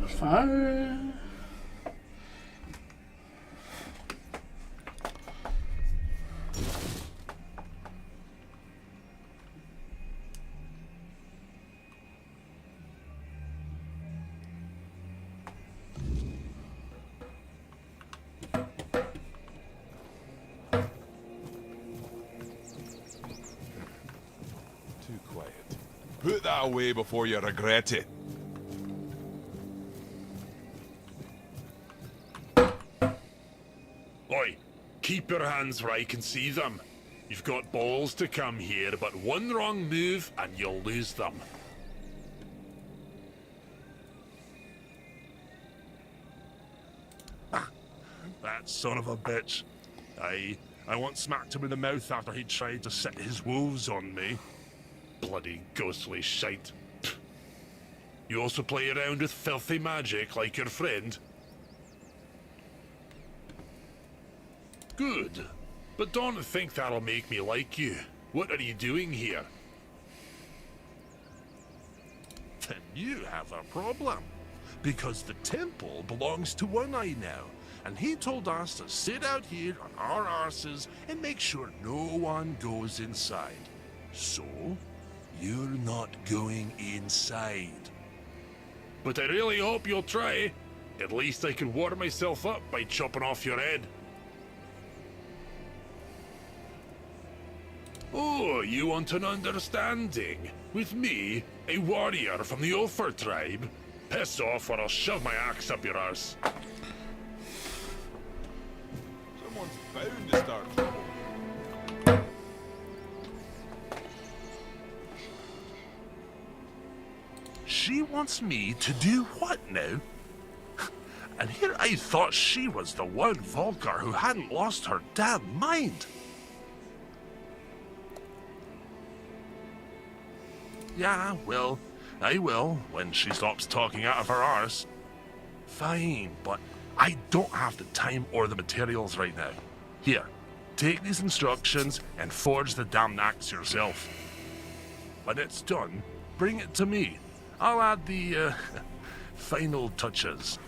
Fire. Too quiet. Put that away before you regret it. Oi, keep your hands where I can see them. You've got balls to come here, but one wrong move and you'll lose them. That son of a bitch. I once smacked him in the mouth after he tried to set his wolves on me. Bloody ghostly shite. Pfft. You also play around with filthy magic like your friend? Good. But don't think that'll make me like you. What are you doing here? Then you have a problem. Because the temple belongs to One Eye now. And he told us to sit out here on our arses and make sure no one goes inside. So, you're not going inside. But I really hope you'll try. At least I can warm myself up by chopping off your head. Oh, you want an understanding? With me, a warrior from the Ulfer tribe? Piss off or I'll shove my axe up your arse. Someone's bound to start trouble. She wants me to do what now? And here I thought she was the one Volker who hadn't lost her damn mind. Yeah, well, I will, when she stops talking out of her arse. Fine, but I don't have the time or the materials right now. Here, take these instructions and forge the damn axe yourself. When it's done, bring it to me. I'll add the, final touches.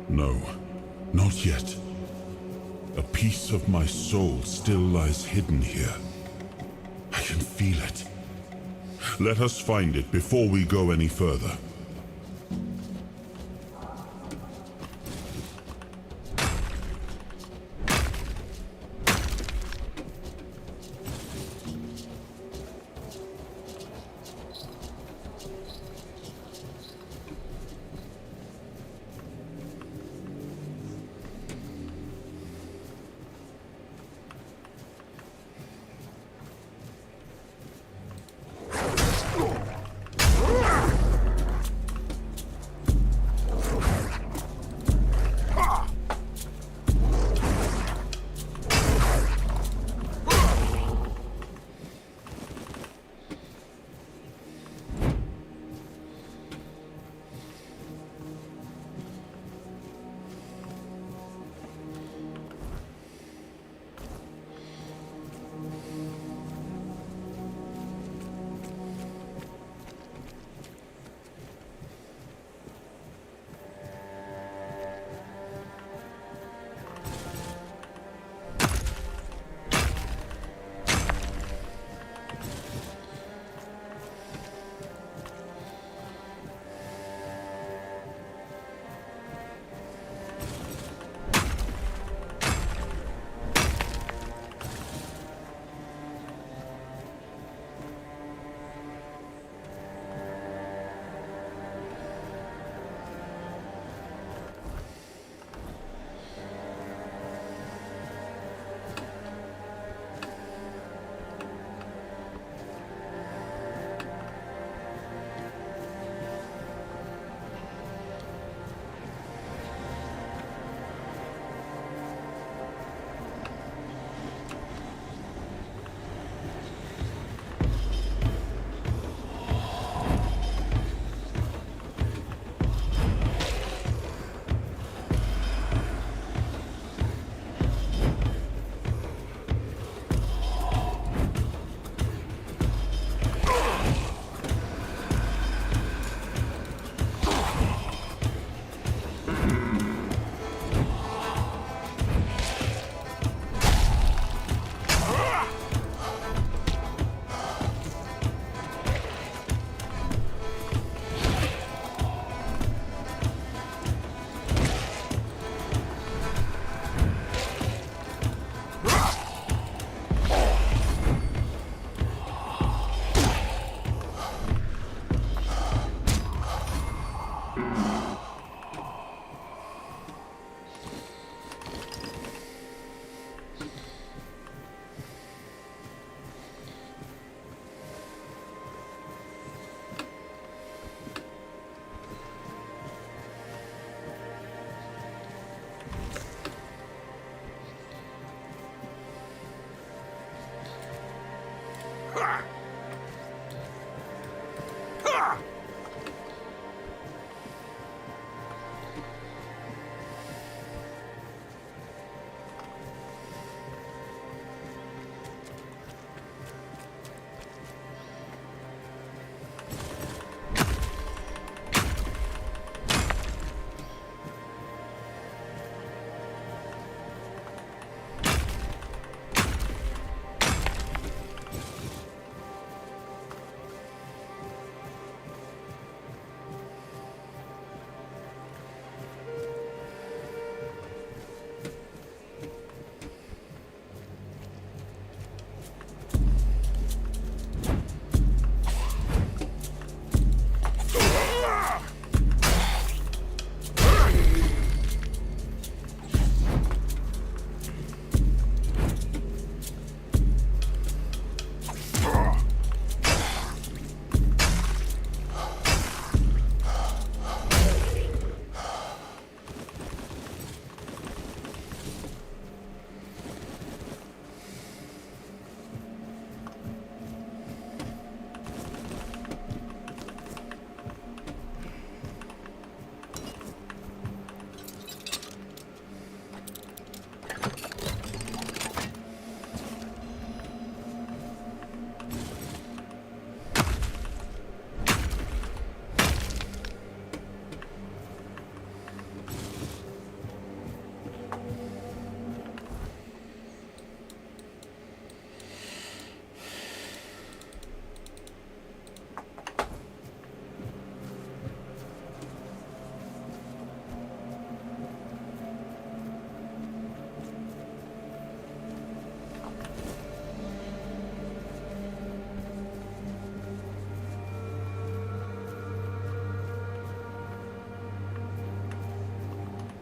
No, not yet. A piece of my soul still lies hidden here. I can feel it. Let us find it before we go any further.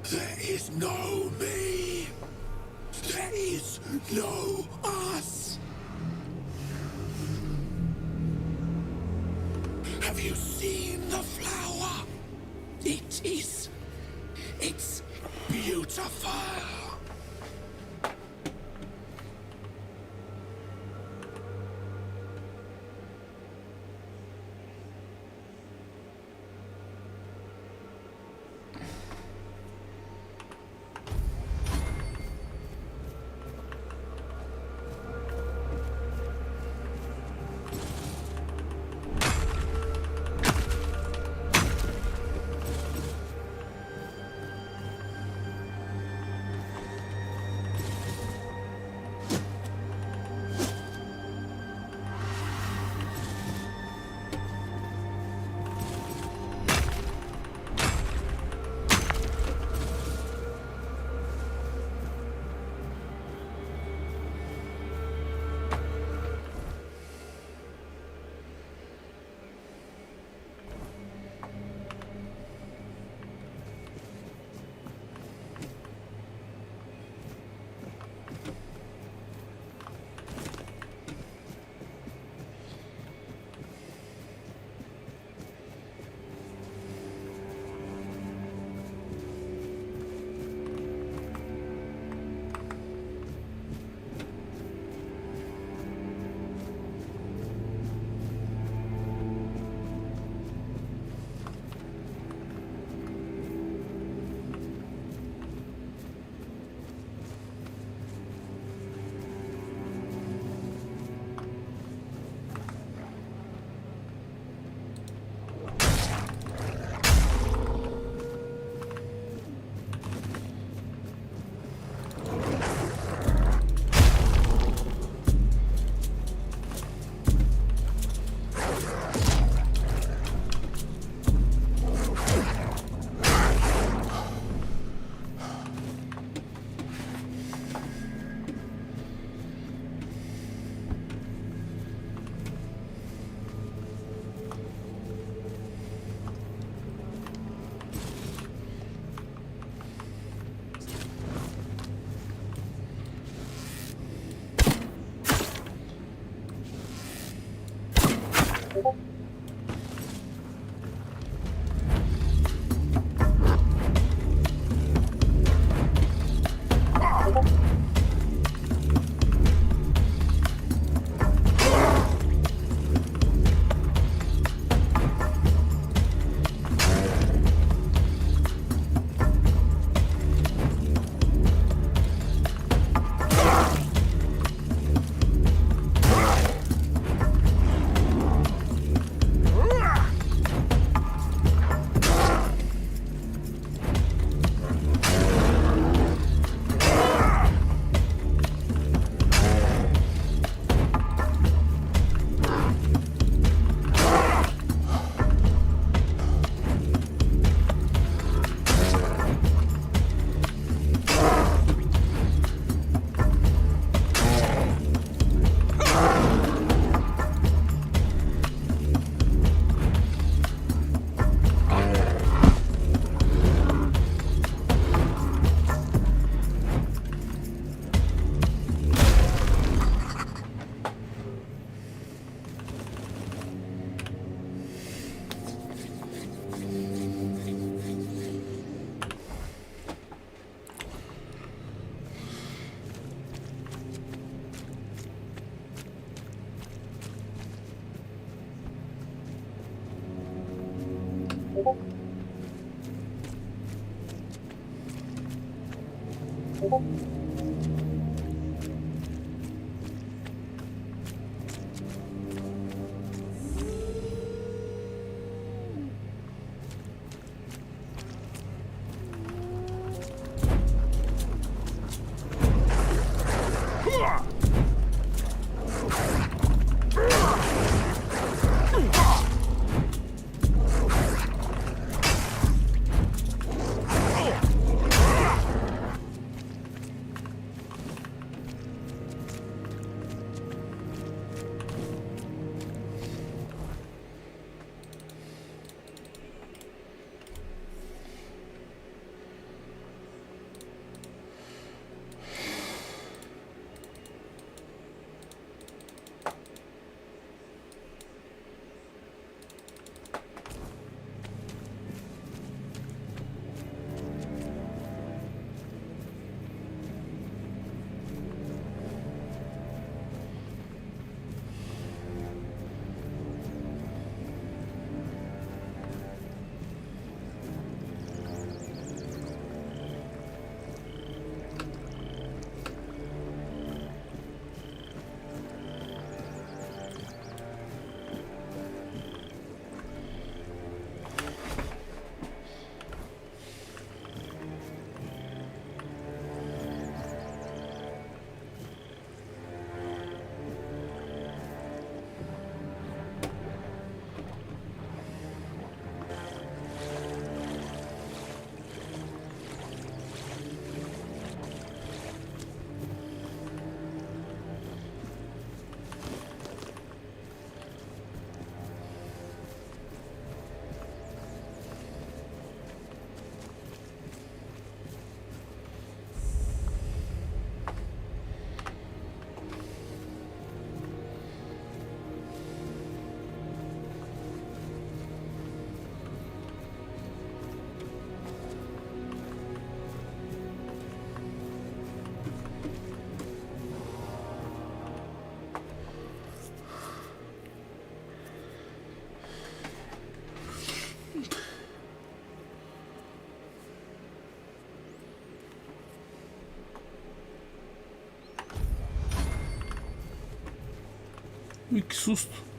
There is no me. There is no us. Have you seen the flower? It's beautiful. Ui, que susto.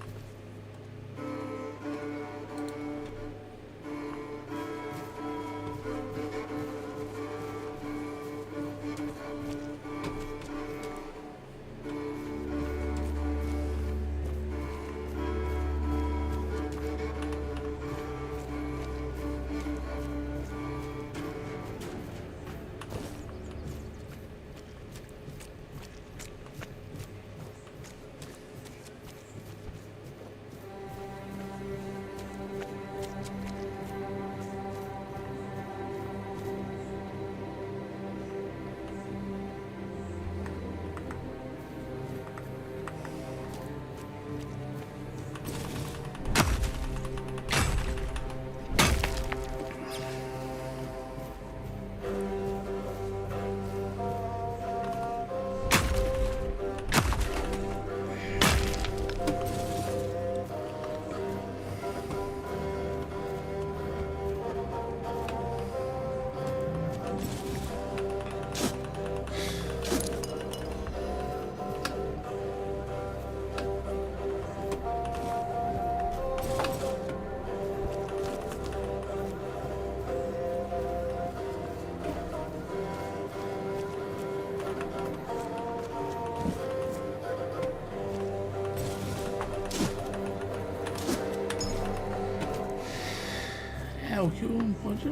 É o que não pode.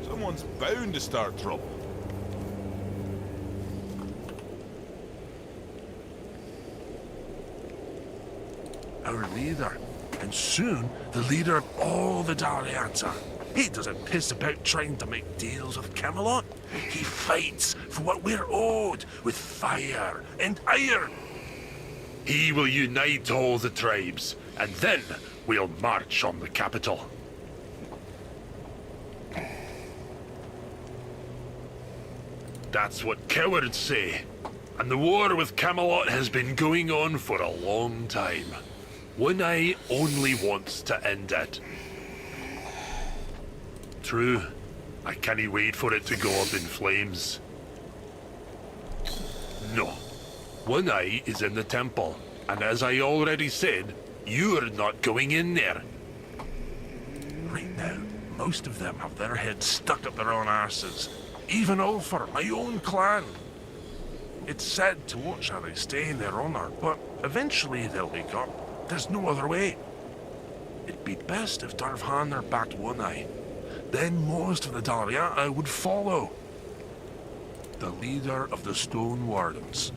Someone's bound to start trouble. Our leader, and soon the leader of all the Dariata. He doesn't piss about trying to make deals with Camelot. He fights for what we're owed with fire and iron. He will unite all the tribes, and then we'll march on the capital. That's what cowards say. And the war with Camelot has been going on for a long time. One Eye only wants to end it. True, I can't wait for it to go up in flames. No, One Eye is in the temple, and as I already said, you're not going in there. Right now, most of them have their heads stuck up their own arses. Even Ulfar, my own clan. It's sad to watch how they stay in their honor, but eventually they'll wake up. There's no other way. It'd be best if Darvhanar backed One Eye. Then most of the Dalriata would follow. The leader of the Stone Wardens.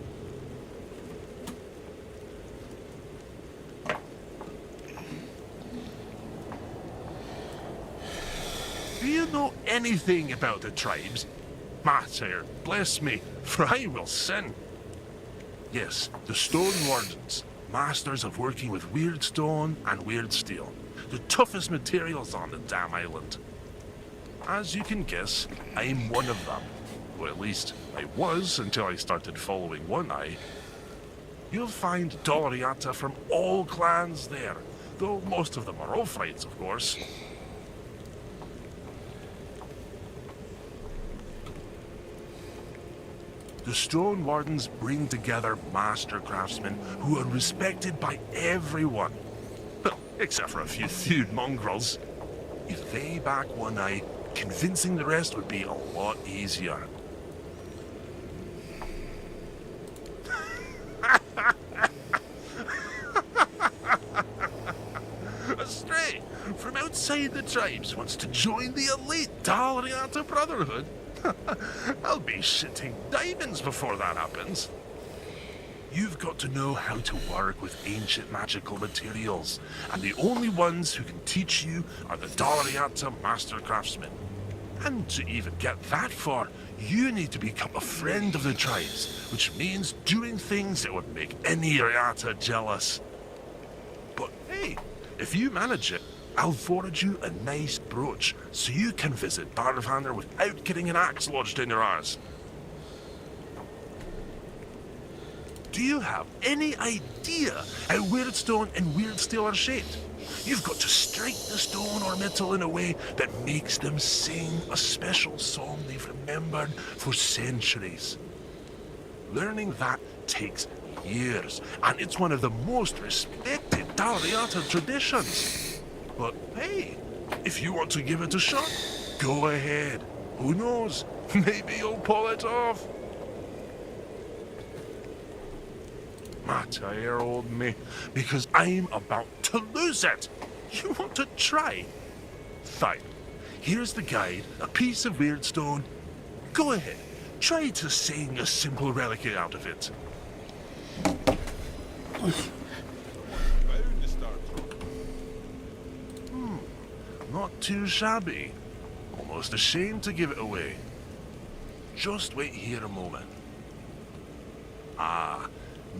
Do you know anything about the tribes? Mater, bless me, for I will sin. Yes, the Stone Wardens, masters of working with weird stone and weird steel. The toughest materials on the damn island. As you can guess, I'm one of them. Or at least, I was until I started following One Eye. You'll find Dalriata from all clans there, though most of them are Ulfrites, of course. The Stone Wardens bring together master craftsmen who are respected by everyone. Well, except for a few feud mongrels. If they back One Eye, convincing the rest would be a lot easier. A stray from outside the tribes wants to join the elite Dalriata Brotherhood. I'll be shitting diamonds before that happens. You've got to know how to work with ancient magical materials, and the only ones who can teach you are the Dalriata Master Craftsmen. And to even get that far, you need to become a friend of the tribes, which means doing things that would make any Riata jealous. But hey, if you manage it, I'll forward you a nice brooch so you can visit Darvhanar without getting an axe lodged in your arse. Do you have any idea how weird stone and weird steel are shaped? You've got to strike the stone or metal in a way that makes them sing a special song they've remembered for centuries. Learning that takes years, and it's one of the most respected Dalriata traditions. But hey, if you want to give it a shot, go ahead. Who knows? Maybe you'll pull it off. Matter, old me, because I'm about to lose it. You want to try? Fine. Here's the guide, a piece of weird stone. Go ahead. Try to sing a simple reliquary out of it. Not too shabby. Almost ashamed to give it away. Just wait here a moment. Ah,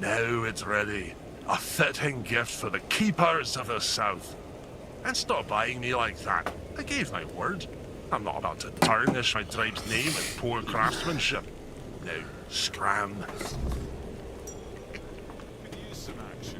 now it's ready. A fitting gift for the keepers of the South. And stop eyeing me like that. I gave my word. I'm not about to tarnish my tribe's name with poor craftsmanship. Now, scram. Could use some action.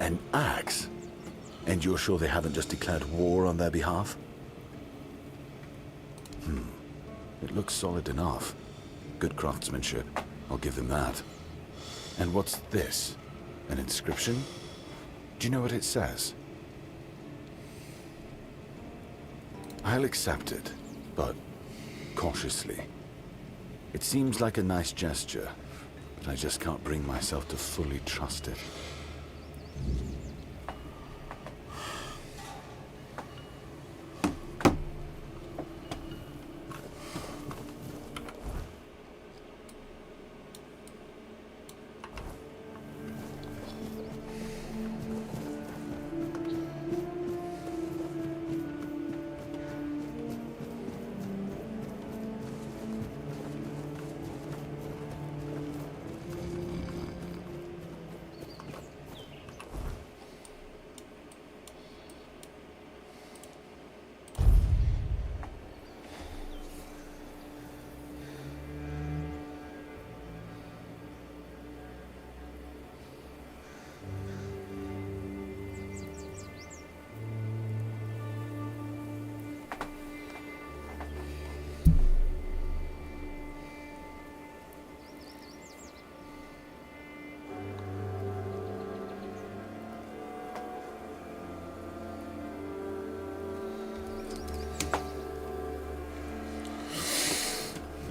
An axe? And you're sure they haven't just declared war on their behalf? It looks solid enough. Good craftsmanship. I'll give them that. And what's this? An inscription? Do you know what it says? I'll accept it, but cautiously. It seems like a nice gesture, but I just can't bring myself to fully trust it.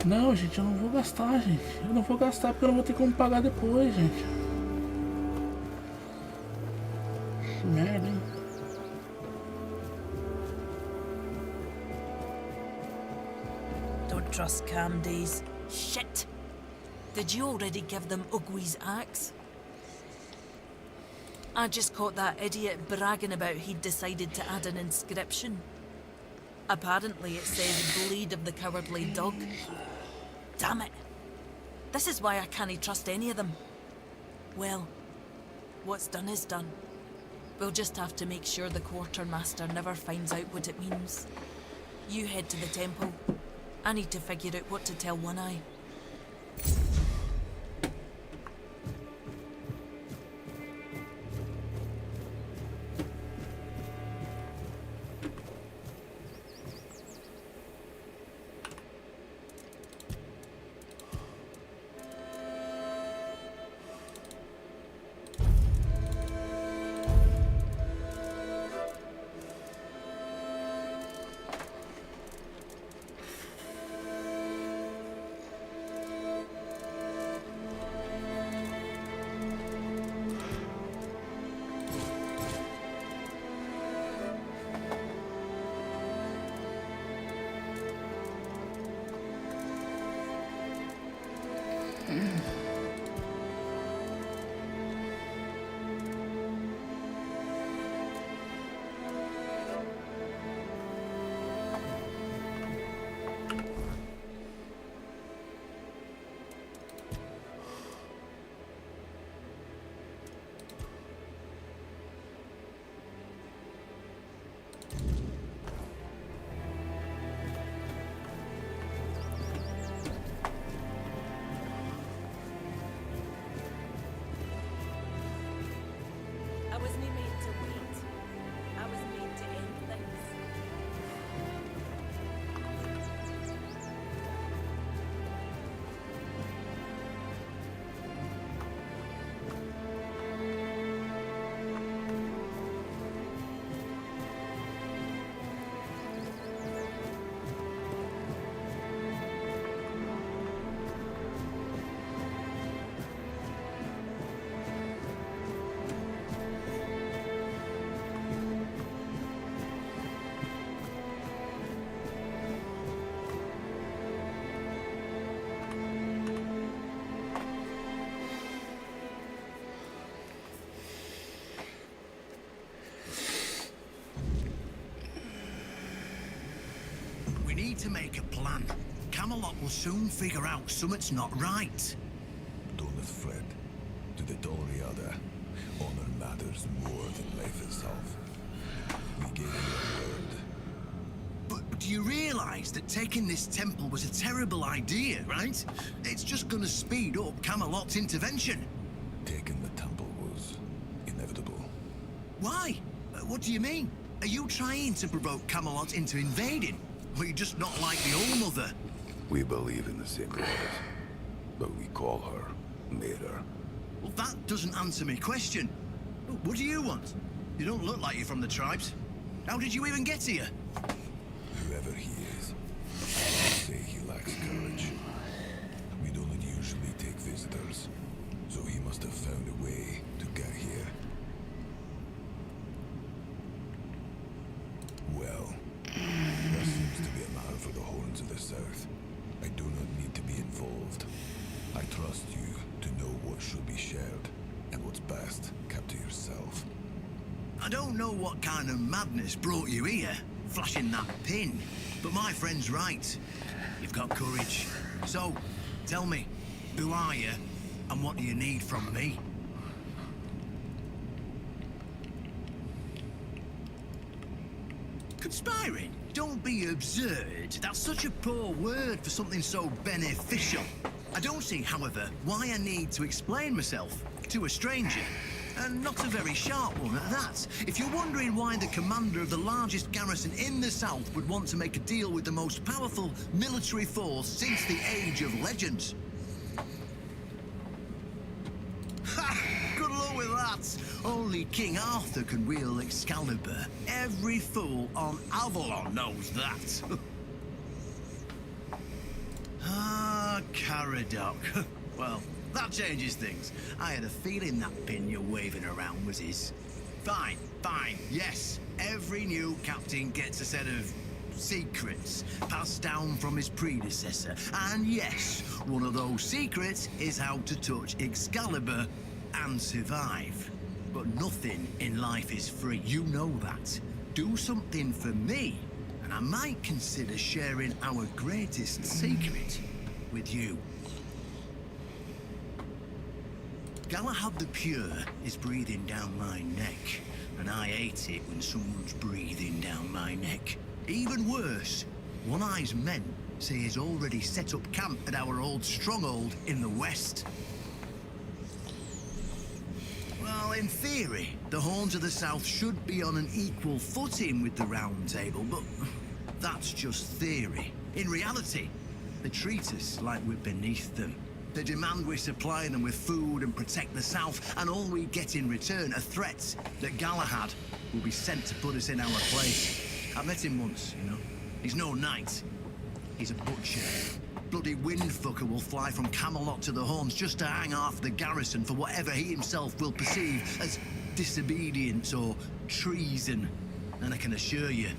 Não, gente, eu não vou gastar, gente. Eu não vou gastar porque eu não vou ter como pagar depois, gente. Que merda, hein? Don't trust Cam Days. Shit! Did you already give them Ugwi's axe? I just caught that idiot bragging about he'd decided to add an inscription. Apparently it says Blade of the Cowardly Dog. Damn it. This is why I can't trust any of them. Well, what's done is done. We'll just have to make sure the quartermaster never finds out what it means. You head to the temple. I need to figure out what to tell One Eye. I wasn't made to wait. I was made to end things. We need to make a plan. Camelot will soon figure out something's not right. Don't fret. To the Doriada, honor matters more than life itself. We gave you a word. But do you realize that taking this temple was a terrible idea, right? It's just gonna speed up Camelot's intervention. Taking the temple was inevitable. Why? What do you mean? Are you trying to provoke Camelot into invading? Or are you just not like the Old Mother? We believe in the same goddess, but we call her Mera. Well, that doesn't answer my question. What do you want? You don't look like you're from the tribes. How did you even get here? Whoever he is, I would say he lacks courage. We don't usually take visitors, so he must have found a way to get here. Well, that seems to be a matter for the Horns of the South. I do not need to be involved. I trust you to know what should be shared, and what's best kept to yourself. I don't know what kind of madness brought you here, flashing that pin, but my friend's right. You've got courage. So, tell me, who are you, and what do you need from me? Conspiring? Don't be absurd. That's such a poor word for something so beneficial. I don't see, however, why I need to explain myself to a stranger. And not a very sharp one at that. If you're wondering why the commander of the largest garrison in the south would want to make a deal with the most powerful military force since the Age of Legends. Ha! Good luck with that! Only King Arthur can wield Excalibur. Every fool on Avalon knows that. Caradoc. Well, that changes things. I had a feeling that pin you're waving around was his. Fine, yes. Every new captain gets a set of secrets passed down from his predecessor. And yes, one of those secrets is how to touch Excalibur and survive. But nothing in life is free, you know that. Do something for me, and I might consider sharing our greatest secret with you. Galahad the Pure is breathing down my neck, and I hate it when someone's breathing down my neck. Even worse, One Eye's men say he's already set up camp at our old stronghold in the west. Well, in theory, the Horns of the South should be on an equal footing with the Round Table, but that's just theory. In reality, they treat us like we're beneath them. They demand we supply them with food and protect the South, and all we get in return are threats that Galahad will be sent to put us in our place. I met him once, you know. He's no knight. He's a butcher. Bloody windfucker will fly from Camelot to the Horns just to hang half the garrison for whatever he himself will perceive as disobedience or treason. And I can assure you,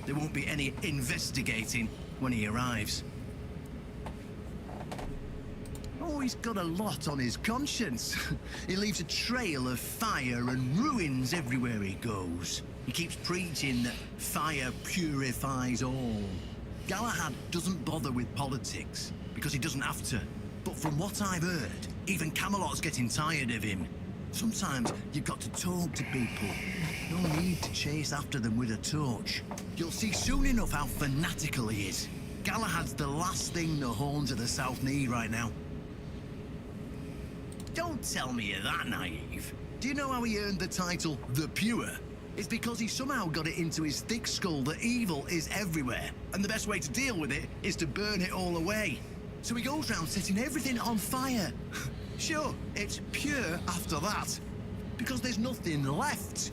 there won't be any investigating when he arrives. Oh, he's got a lot on his conscience. He leaves a trail of fire and ruins everywhere he goes. He keeps preaching that fire purifies all. Galahad doesn't bother with politics, because he doesn't have to. But from what I've heard, even Camelot's getting tired of him. Sometimes you've got to talk to people. No need to chase after them with a torch. You'll see soon enough how fanatical he is. Galahad's the last thing the Horns of the South need right now. Don't tell me you're that naive. Do you know how he earned the title The Pure? It's because he somehow got it into his thick skull that evil is everywhere, and the best way to deal with it is to burn it all away. So he goes round setting everything on fire. Sure, it's pure after that, because there's nothing left.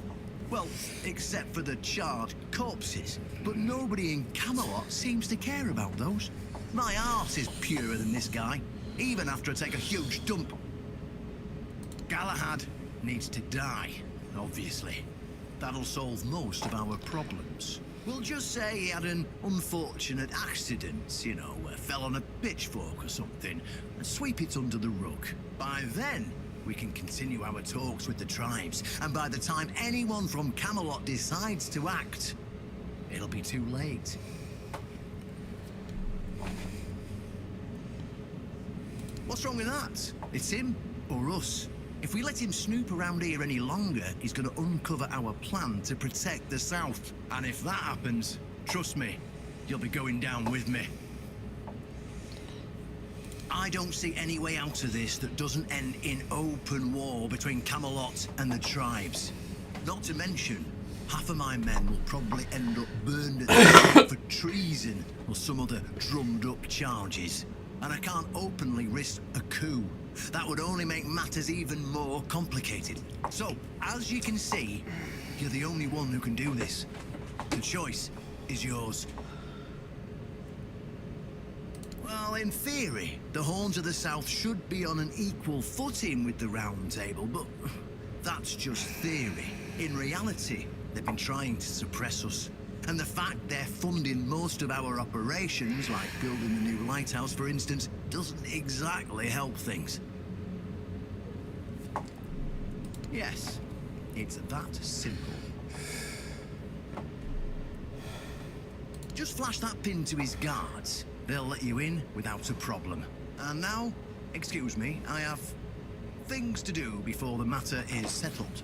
Well, except for the charred corpses. But nobody in Camelot seems to care about those. My arse is purer than this guy, even after I take a huge dump. Galahad needs to die, obviously. That'll solve most of our problems. We'll just say he had an unfortunate accident, you know, fell on a pitchfork or something, and sweep it under the rug. By then, we can continue our talks with the tribes, and by the time anyone from Camelot decides to act, it'll be too late. What's wrong with that? It's him or us. If we let him snoop around here any longer, he's going to uncover our plan to protect the South. And if that happens, trust me, you'll be going down with me. I don't see any way out of this that doesn't end in open war between Camelot and the tribes. Not to mention, half of my men will probably end up burned at the stake for treason or some other drummed-up charges. And I can't openly risk a coup. That would only make matters even more complicated. So, as you can see, you're the only one who can do this. The choice is yours. Well, in theory, the Horns of the South should be on an equal footing with the Round Table, but that's just theory. In reality, they've been trying to suppress us. And the fact they're funding most of our operations, like building the new lighthouse, for instance, doesn't exactly help things. Yes, it's that simple. Just flash that pin to his guards. They'll let you in without a problem. And now, excuse me, I have things to do before the matter is settled.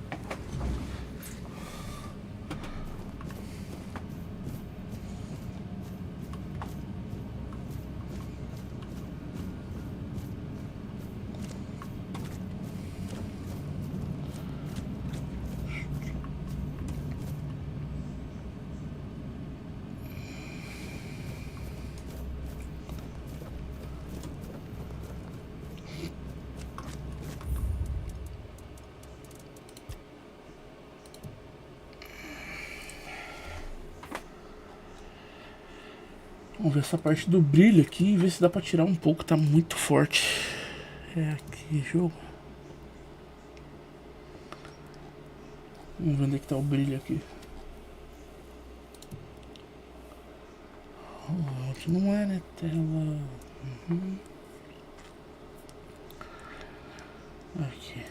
Vamos ver essa parte do brilho aqui e ver se dá pra tirar um pouco, tá muito forte. É aqui, jogo. Vamos ver onde é que tá o brilho aqui. Oh, aqui não é, né? Tela. Uhum. Aqui.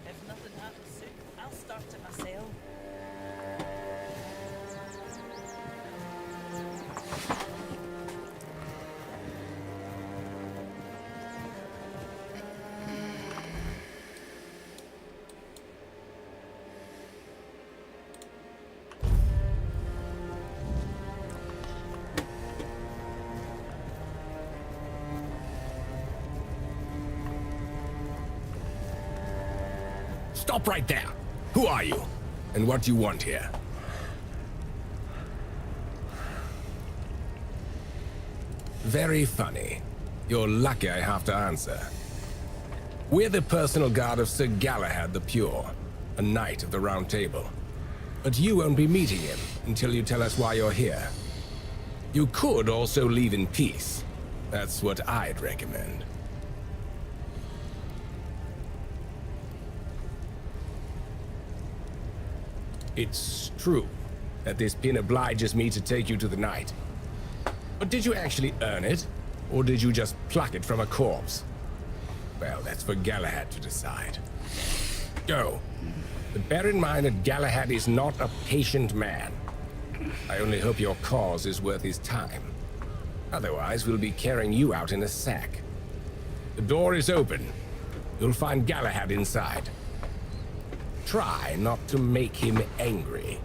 If nothing happens soon, I'll start it myself. Stop right there. Who are you? And what do you want here? Very funny. You're lucky I have to answer. We're the personal guard of Sir Galahad the Pure, a knight of the Round Table. But you won't be meeting him until you tell us why you're here. You could also leave in peace. That's what I'd recommend. It's true that this pin obliges me to take you to the knight. But did you actually earn it? Or did you just pluck it from a corpse? Well, that's for Galahad to decide. Go. But bear in mind that Galahad is not a patient man. I only hope your cause is worth his time. Otherwise, we'll be carrying you out in a sack. The door is open. You'll find Galahad inside. Try not to make him angry.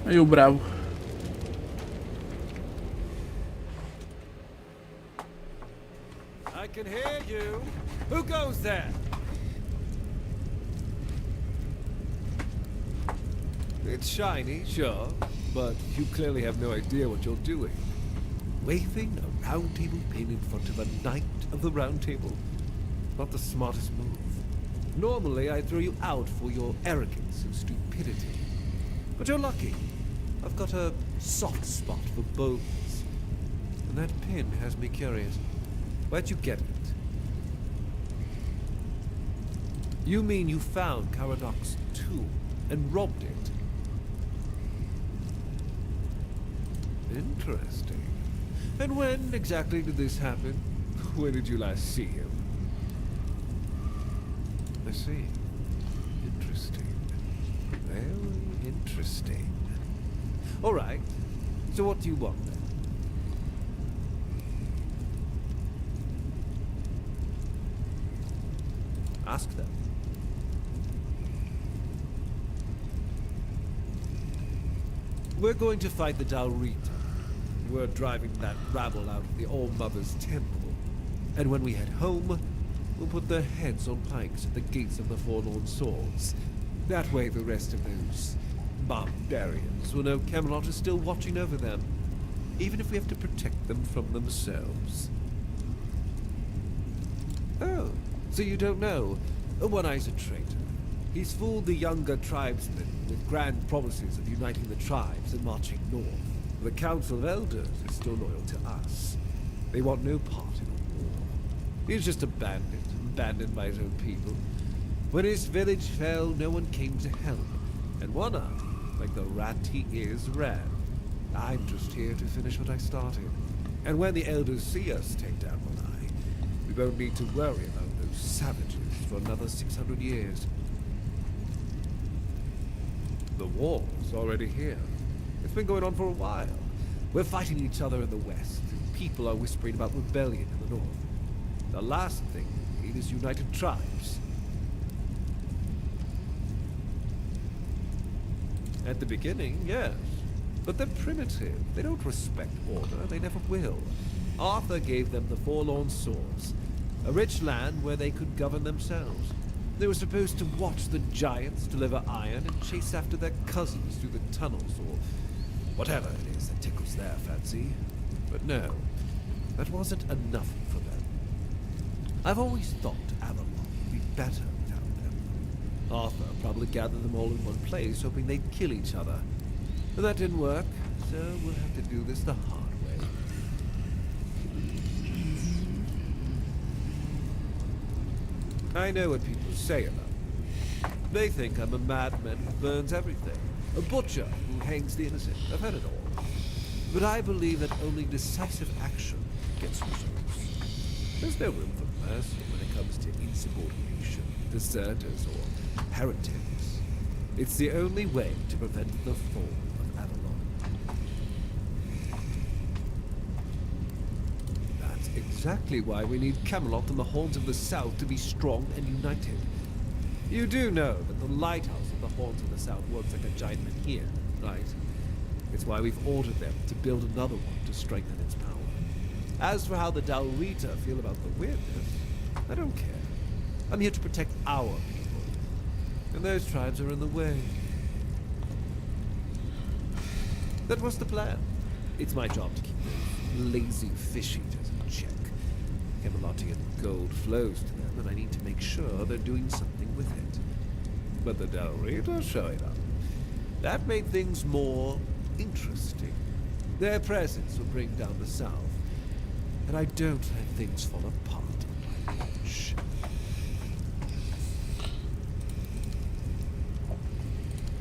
Aí o bravo. I can hear you. Who goes there? It's shiny, sure, but you clearly have no idea what you're doing. Waving a round table pin in front of a knight of the round table. Not the smartest move. Normally, I'd throw you out for your arrogance and stupidity. But you're lucky. I've got a soft spot for boldness. And that pin has me curious. Where'd you get it? You mean you found Caradoc's tomb and robbed it? Interesting. And when exactly did this happen? When did you last see him? I see. Interesting. Very interesting. All right. So what do you want then? Ask them. We're going to fight the Dalrita. We're driving that rabble out of the All-Mother's temple. And when we head home, will put their heads on pikes at the gates of the Forlorn Swords. That way the rest of those barbarians will know Camelot is still watching over them, even if we have to protect them from themselves. Oh, so you don't know? One-Eye's a traitor. He's fooled the younger tribesmen with grand promises of uniting the tribes and marching north. The Council of Elders is still loyal to us. They want no part in a war. He's just a bandit, abandoned by his own people. When his village fell, no one came to help. And One-Eye, like the rat he is, ran. I'm just here to finish what I started. And when the Elders see us take down One-Eye, we won't need to worry about those savages for another 600 years. The war's already here. It's been going on for a while. We're fighting each other in the west, and people are whispering about rebellion in the north. The last thing we need is united tribes. At the beginning, yes. But they're primitive. They don't respect order. They never will. Arthur gave them the Forlorn Swords, a rich land where they could govern themselves. They were supposed to watch the giants deliver iron and chase after their cousins through the tunnels, or whatever it is that tickles their fancy. But no, that wasn't enough for them. I've always thought Avalon would be better without them. Arthur probably gathered them all in one place, hoping they'd kill each other. But that didn't work, so we'll have to do this the hard way. I know what people say about me. They think I'm a madman who burns everything, a butcher who hangs the innocent. I've heard it all. But I believe that only decisive action gets results. There's no room for mercy when it comes to insubordination, deserters, or heretics. It's the only way to prevent the fall of Avalon. That's exactly why we need Camelot and the Horns of the South to be strong and united. You do know that the lighthouse of the Horns of the South works like a giant menhir, right? It's why we've ordered them to build another one to strengthen its power. As for how the Dalrita feel about the weirdness, I don't care. I'm here to protect our people. And those tribes are in the way. That was the plan. It's my job to keep those lazy fish eaters in check. Camelotian gold flows to them, and I need to make sure they're doing something with it. But the Dalrita showing up. That made things more interesting. Their presence will bring down the South, and I don't let things fall apart on my watch.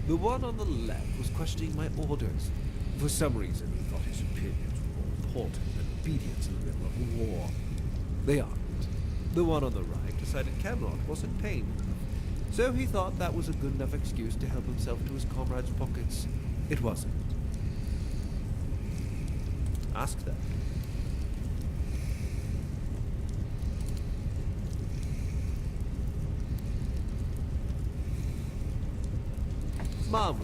The one on the left was questioning my orders. For some reason, he thought his superiors were more important than obedience in the middle of a war. They aren't. The one on the right decided Camelot wasn't paying enough, so he thought that was a good enough excuse to help himself to his comrades' pockets. It wasn't. Ask them. Mom.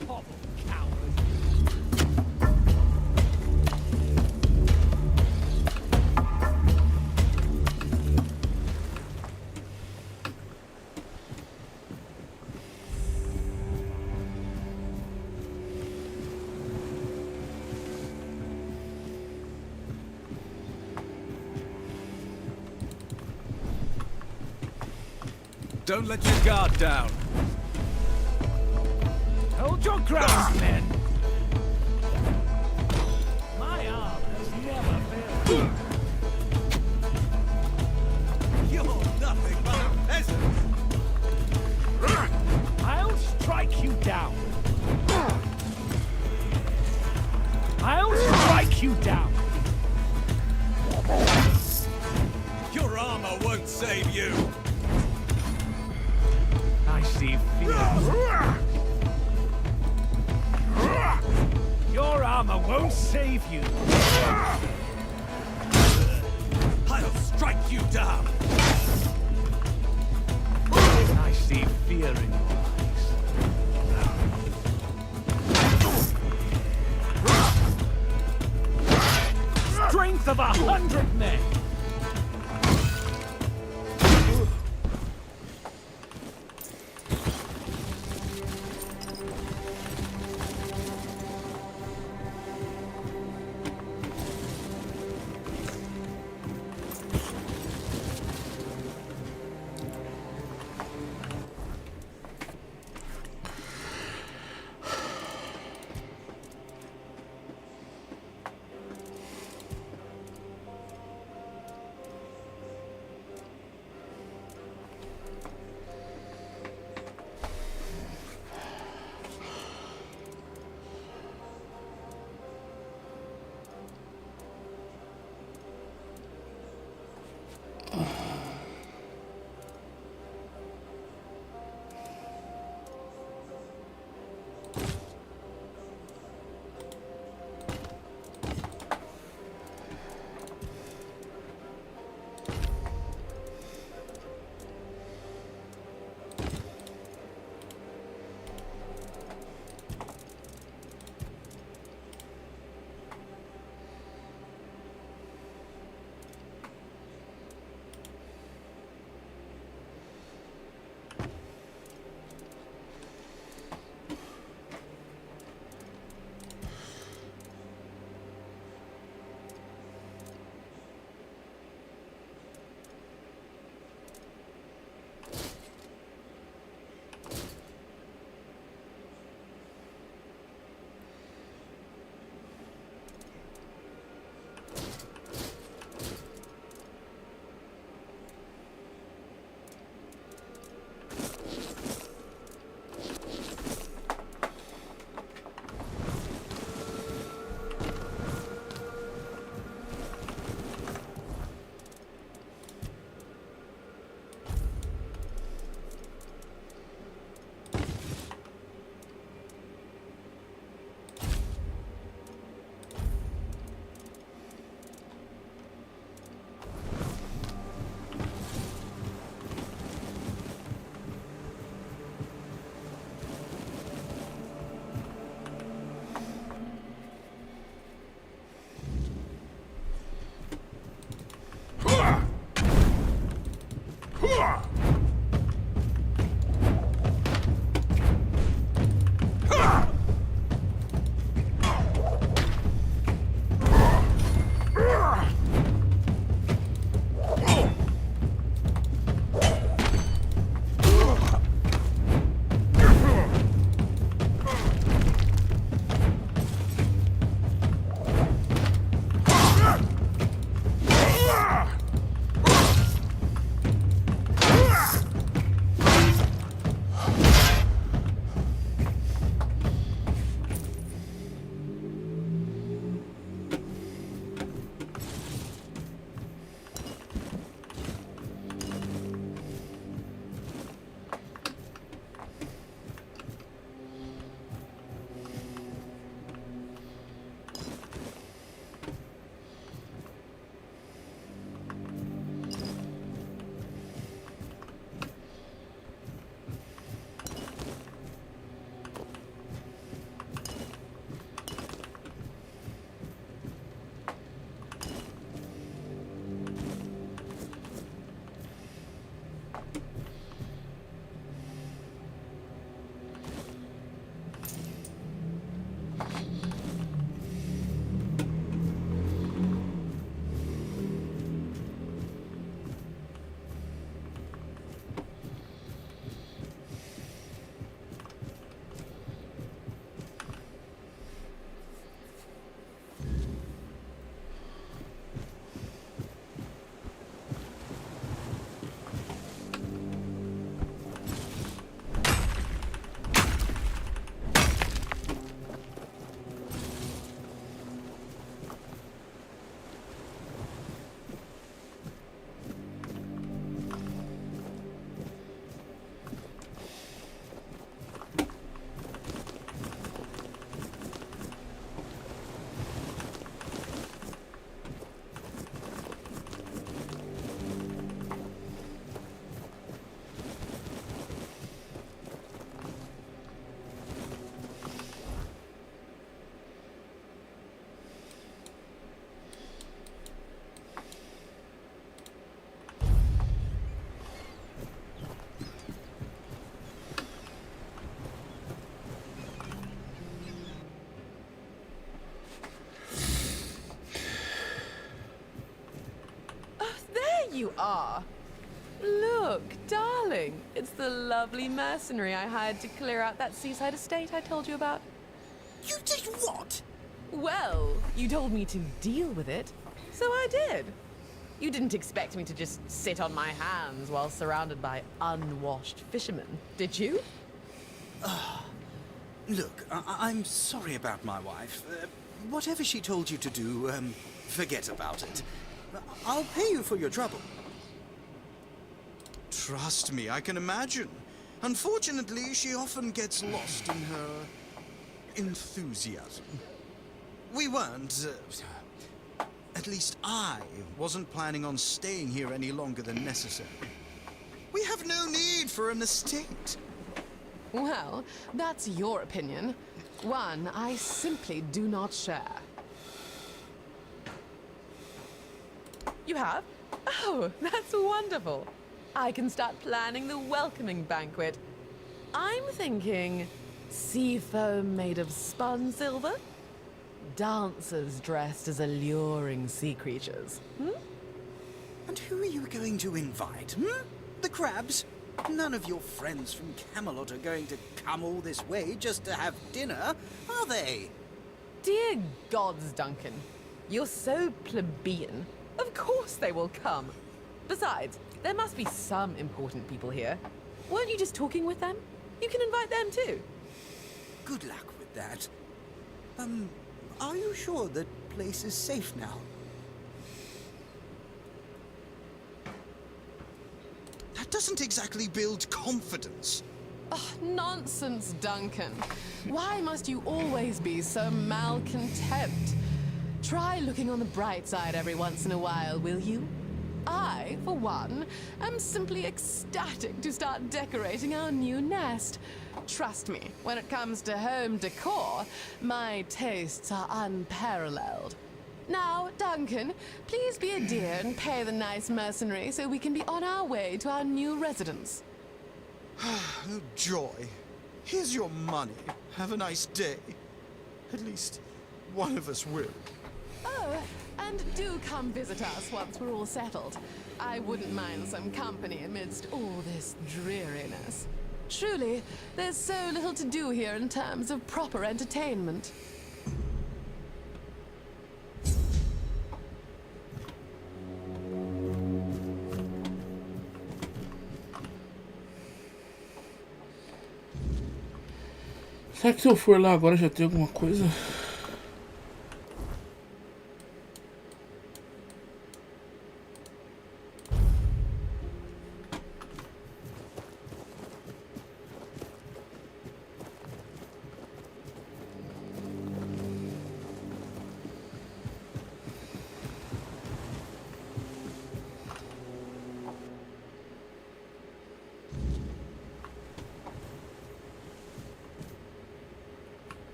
Hobble, coward. Don't let your guard down. Hold your ground, men. My arm has never failed. You're nothing but a peasant. I'll strike you down. I'll strike you down. Your armor won't save you. I see fear. Your armor won't save you. I'll strike you down. I see fear in your eyes. Strength of 100 men. are. Look, darling, it's the lovely mercenary I hired to clear out that seaside estate I told you about. You did what? Well, you told me to deal with it, so I did. You didn't expect me to just sit on my hands while surrounded by unwashed fishermen, did you? Look, I'm sorry about my wife. Whatever she told you to do, forget about it. I'll pay you for your trouble. Trust me, I can imagine. Unfortunately, she often gets lost in her enthusiasm. We weren't, at least I wasn't planning on staying here any longer than necessary. We have no need for an estate. Well, that's your opinion. One I simply do not share. You have? Oh, that's wonderful. I can start planning the welcoming banquet. I'm thinking sea foam made of spun silver? Dancers dressed as alluring sea creatures. And who are you going to invite, The crabs? None of your friends from Camelot are going to come all this way just to have dinner, are they? Dear gods, Duncan. You're so plebeian. Of course they will come. Besides, there must be some important people here. Weren't you just talking with them? You can invite them too. Good luck with that. Are you sure the place is safe now? That doesn't exactly build confidence. Oh, nonsense, Duncan. Why must you always be so malcontent? Try looking on the bright side every once in a while, will you? I, for one, am simply ecstatic to start decorating our new nest. Trust me, when it comes to home decor, my tastes are unparalleled. Now, Duncan, please be a dear and pay the nice mercenary so we can be on our way to our new residence. Oh, joy. Here's your money. Have a nice day. At least, one of us will. Oh, and do come visit us once we're all settled. I wouldn't mind some company amidst all this dreariness. Truly, there's so little to do here in terms of proper entertainment. Será que se eu for lá agora já tem alguma coisa?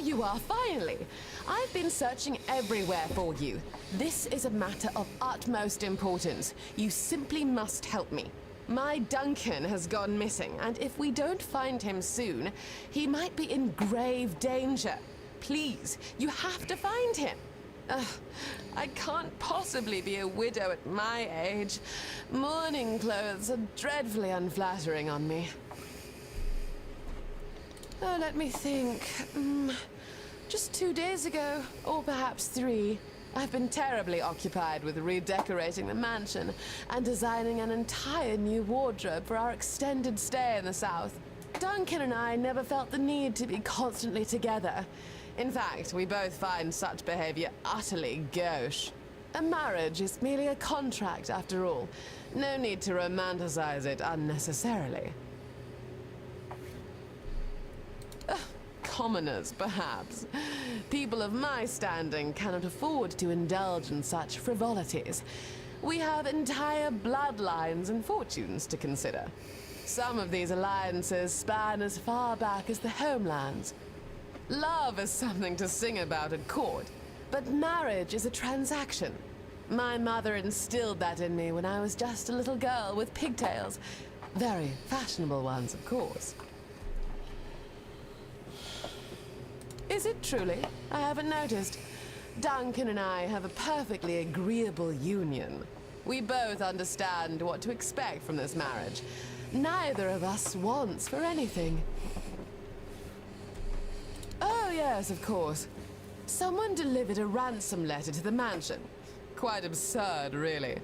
You are, finally. I've been searching everywhere for you. This is a matter of utmost importance. You simply must help me. My Duncan has gone missing, and if we don't find him soon, he might be in grave danger. Please, you have to find him. I can't possibly be a widow at my age. Mourning clothes are dreadfully unflattering on me. Oh, let me think. Just 2 days ago, or perhaps 3, I've been terribly occupied with redecorating the mansion and designing an entire new wardrobe for our extended stay in the south. Duncan and I never felt the need to be constantly together. In fact, we both find such behavior utterly gauche. A marriage is merely a contract, after all. No need to romanticize it unnecessarily. Commoners, perhaps. People of my standing cannot afford to indulge in such frivolities. We have entire bloodlines and fortunes to consider. Some of these alliances span as far back as the homelands. Love is something to sing about at court, but marriage is a transaction. My mother instilled that in me when I was just a little girl with pigtails. Very fashionable ones, of course. Is it truly? I haven't noticed. Duncan and I have a perfectly agreeable union. We both understand what to expect from this marriage. Neither of us wants for anything. Oh, yes, of course. Someone delivered a ransom letter to the mansion. Quite absurd, really.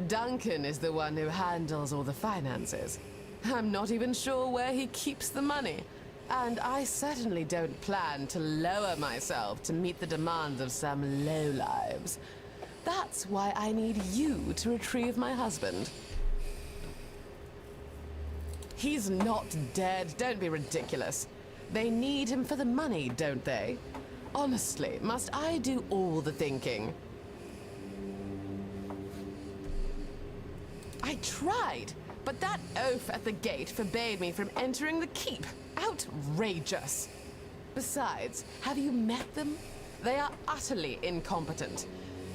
Duncan is the one who handles all the finances. I'm not even sure where he keeps the money. And I certainly don't plan to lower myself to meet the demands of some lowlives. That's why I need you to retrieve my husband. He's not dead. Don't be ridiculous. They need him for the money, don't they? Honestly, must I do all the thinking? I tried, but that oaf at the gate forbade me from entering the keep. Outrageous. Besides, have you met them? They are utterly incompetent.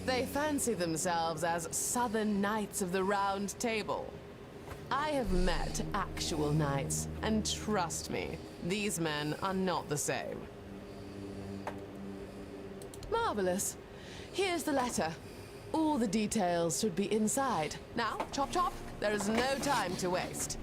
They fancy themselves as Southern Knights of the Round Table. I have met actual knights, and trust me, these men are not the same. Marvelous. Here's the letter. All the details should be inside. Now, chop chop, there is no time to waste.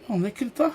Onde é que ele tá?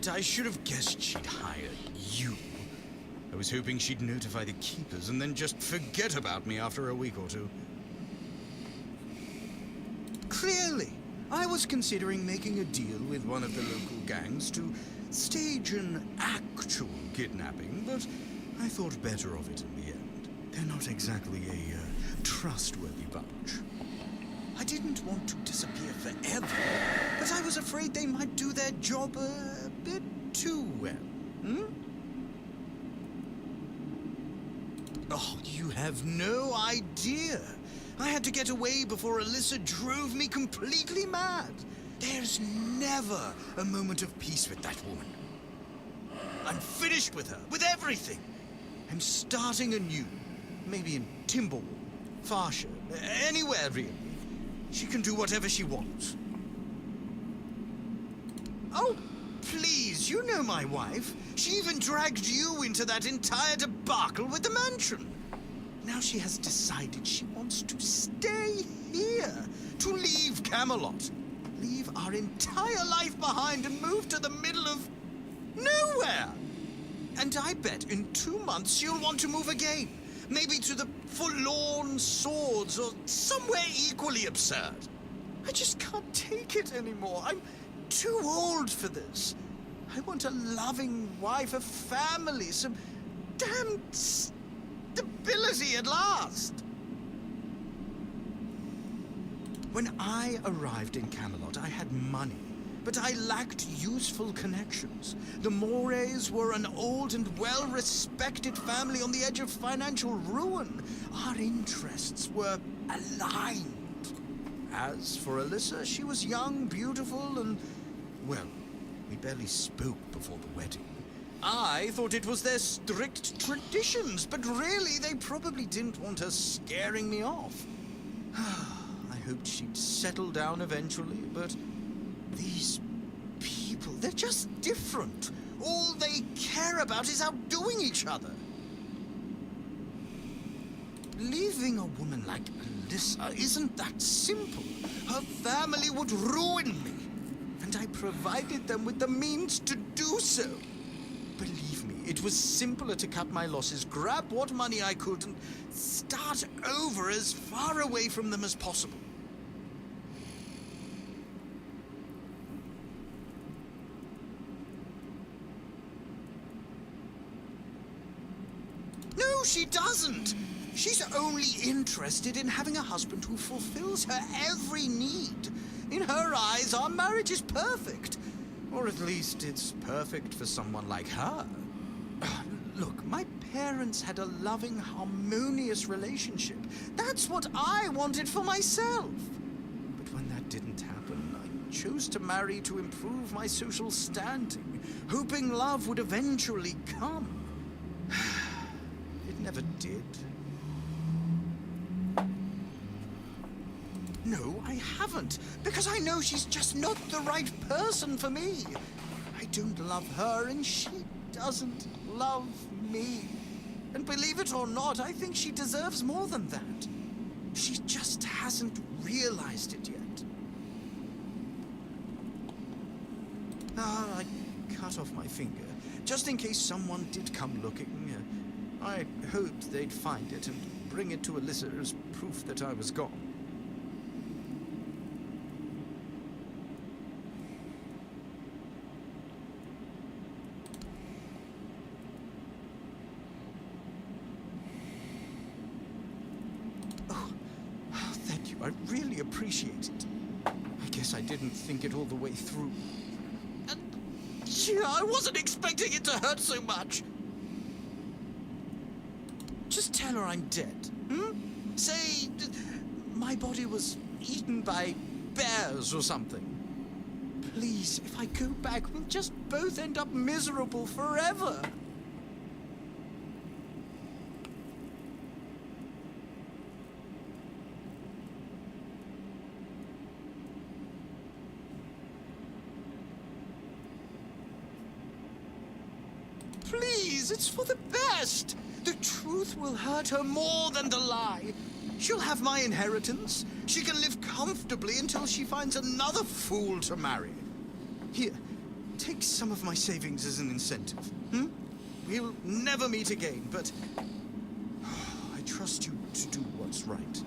it. I should have guessed she'd hire you. I was hoping she'd notify the keepers and then just forget about me after a week or two. Clearly, I was considering making a deal with one of the local gangs to stage an actual kidnapping, but I thought better of it in the end. They're not exactly a trustworthy bunch. I didn't want to disappear forever, but I was afraid they might do their job a bit too well. Oh, you have no idea. I had to get away before Alyssa drove me completely mad. There's never a moment of peace with that woman. I'm finished with her, with everything. I'm starting anew. Maybe in Timberwall, Farsha, anywhere really. She can do whatever she wants. Oh, please, you know my wife. She even dragged you into that entire debacle with the mansion. Now she has decided she wants to stay here, to leave Camelot, leave our entire life behind and move to the middle of nowhere. And I bet in 2 months she'll want to move again, maybe to the Forlorn Swords or somewhere equally absurd. I just can't take it anymore. I'm too old for this. I want a loving wife, a family, some damn stability at last. When I arrived in Camelot, I had money, but I lacked useful connections. The Morays were an old and well-respected family on the edge of financial ruin. Our interests were aligned. As for Alyssa, she was young, beautiful, and, well, we barely spoke before the wedding. I thought it was their strict traditions, but really they probably didn't want her scaring me off. I hoped she'd settle down eventually, but these people, they're just different. All they care about is outdoing each other. Leaving a woman like Alyssa isn't that simple. Her family would ruin me, and I provided them with the means to do so. Believe me, it was simpler to cut my losses, grab what money I could, and start over as far away from them as possible. No, she doesn't. She's only interested in having a husband who fulfills her every need. In her eyes, our marriage is perfect. Or at least it's perfect for someone like her. Look, my parents had a loving, harmonious relationship. That's what I wanted for myself. But when that didn't happen, I chose to marry to improve my social standing, hoping love would eventually come. It never did. No, I haven't, because I know she's just not the right person for me. I don't love her, and she doesn't love me. And believe it or not, I think she deserves more than that. She just hasn't realized it yet. I cut off my finger, just in case someone did come looking. I hoped they'd find it and bring it to Alyssa as proof that I was gone. I really appreciate it. I guess I didn't think it all the way through. I wasn't expecting it to hurt so much. Just tell her I'm dead, Say, my body was eaten by bears or something. Please, if I go back, we'll just both end up miserable forever. Please, it's for the best. The truth will hurt her more than the lie. She'll have my inheritance. She can live comfortably until she finds another fool to marry. Here, Take some of my savings as an incentive. We'll never meet again, but I trust you to do what's right.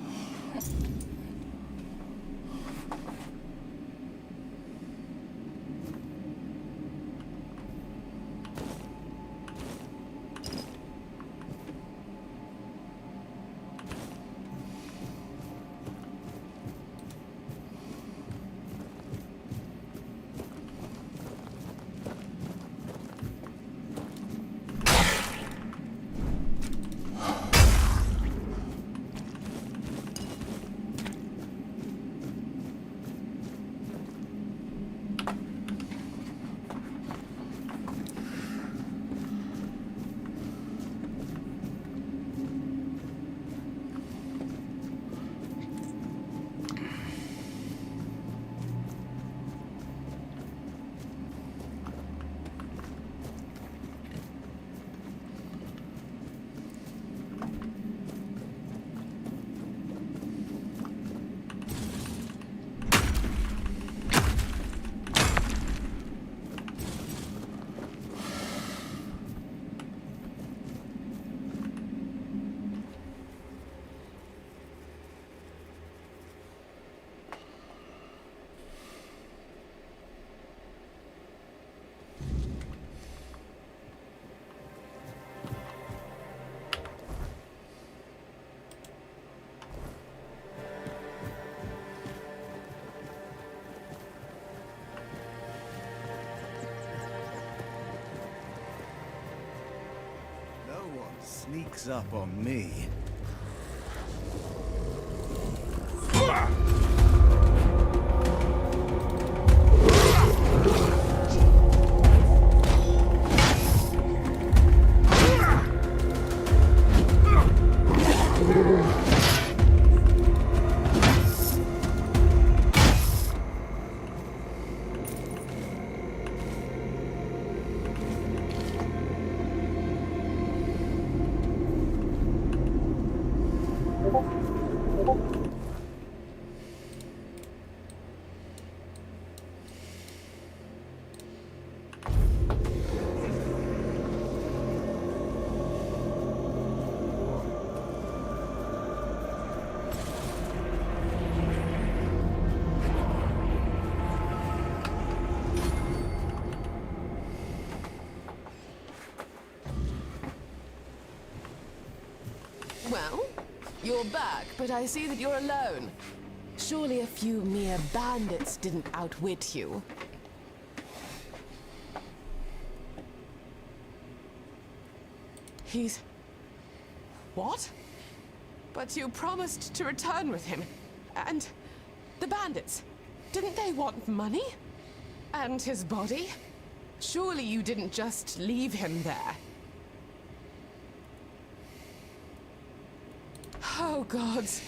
Sneaks up on me. Well, you're back, but I see that you're alone. Surely a few mere bandits didn't outwit you. He's... What? But you promised to return with him. And the bandits, didn't they want money? And his body? Surely you didn't just leave him there. Oh, gods.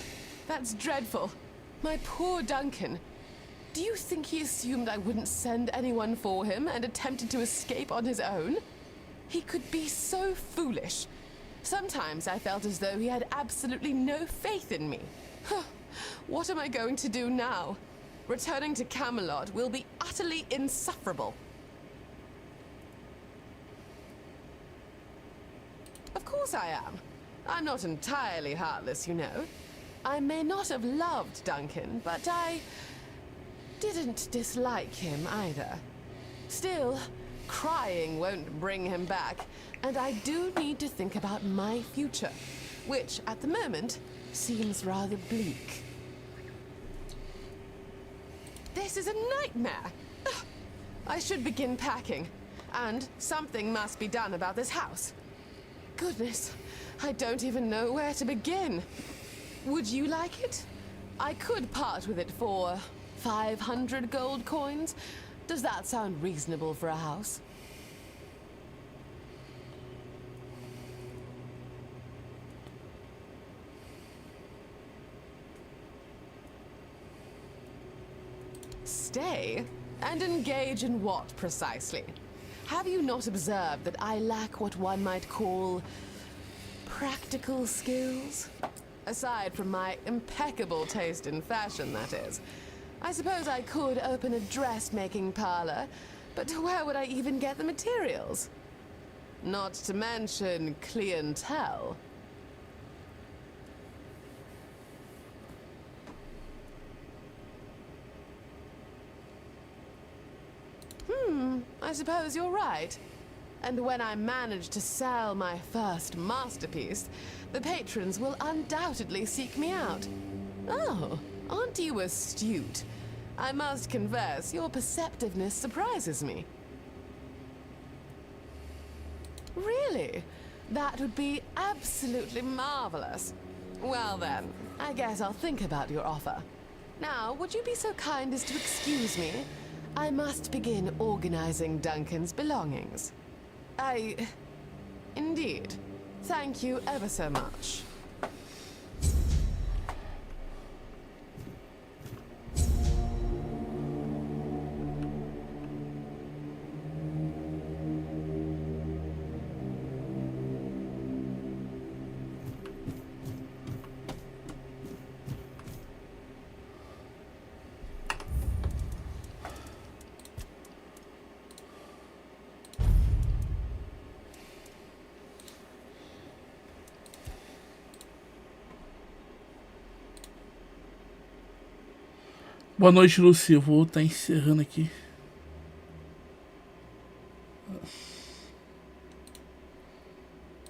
That's dreadful. My poor Duncan. Do you think he assumed I wouldn't send anyone for him and attempted to escape on his own? He could be so foolish. Sometimes I felt as though he had absolutely no faith in me. What am I going to do now? Returning to Camelot will be utterly insufferable. Of course I am. I'm not entirely heartless, you know. I may not have loved Duncan, but I didn't dislike him either. Still, crying won't bring him back, and I do need to think about my future, which, at the moment, seems rather bleak. This is a nightmare! Ugh. I should begin packing, and something must be done about this house. Goodness, I don't even know where to begin. Would you like it? I could part with it for 500 gold coins. Does that sound reasonable for a house? Stay? And engage in what, precisely? Have you not observed that I lack what one might call practical skills? Aside from my impeccable taste in fashion, that is. I suppose I could open a dressmaking parlor, But where would I even get the materials? Not to mention clientele. I suppose you're right. And when I manage to sell my first masterpiece, the patrons will undoubtedly seek me out. Oh, aren't you astute? I must confess, your perceptiveness surprises me. Really? That would be absolutely marvelous. Well then, I guess I'll think about your offer. Now, would you be so kind as to excuse me? I must begin organizing Duncan's belongings. Indeed. Thank you ever so much. Boa noite, Lucy. Eu vou estar encerrando aqui.